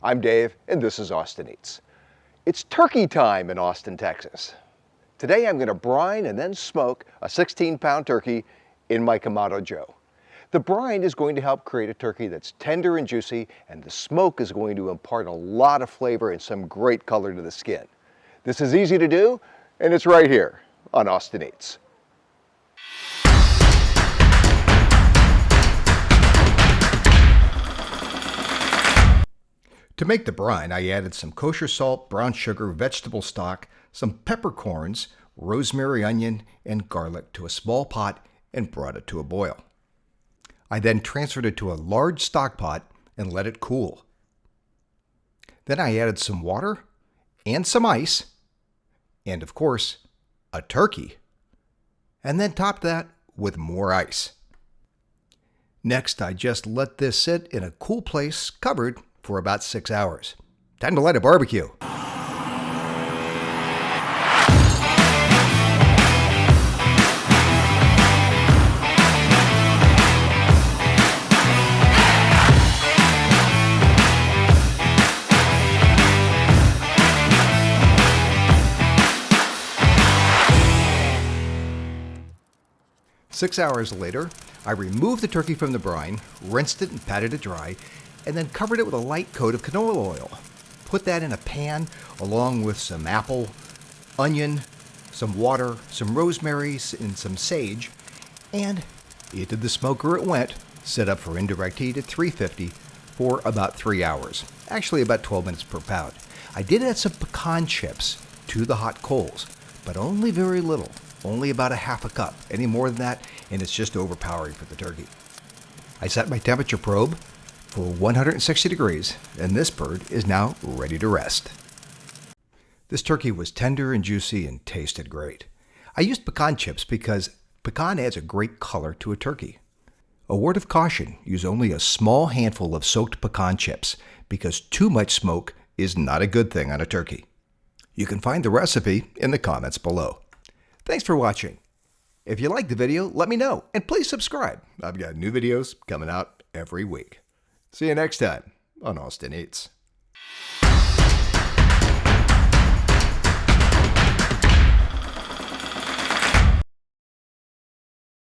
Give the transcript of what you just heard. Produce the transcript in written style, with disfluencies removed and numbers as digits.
I'm Dave, and this is Austin Eats. It's turkey time in Austin, Texas. Today I'm going to brine and then smoke a 16-pound turkey in my Kamado Joe. The brine is going to help create a turkey that's tender and juicy, and the smoke is going to impart a lot of flavor and some great color to the skin. This is easy to do, and it's right here on Austin Eats. To make the brine, I added some kosher salt, brown sugar, vegetable stock, some peppercorns, rosemary, onion, and garlic to a small pot and brought it to a boil. I then transferred it to a large stock pot and let it cool. Then I added some water and some ice, and of course, a turkey, and then topped that with more ice. Next, I just let this sit in a cool place covered for about 6 hours. Time to light a barbecue. Six hours later, I removed the turkey from the brine, rinsed it and patted it dry, and then covered it with a light coat of canola oil. Put that in a pan along with some apple, onion, some water, some rosemary, and some sage, and into the smoker it went, set up for indirect heat at 350 for about 3 hours, actually about 12 minutes per pound. I did add some pecan chips to the hot coals, but only very little, only about a half a cup. Any more than that, and it's just overpowering for the turkey. I set my temperature probe for 160 degrees, and this bird is now ready to rest. This turkey was tender and juicy and tasted great. I used pecan chips because pecan adds a great color to a turkey. A word of caution, use only a small handful of soaked pecan chips because too much smoke is not a good thing on a turkey. You can find the recipe in the comments below. Thanks for watching. If you liked the video, let me know, and please subscribe. I've got new videos coming out every week. See you next time on Austin Eats.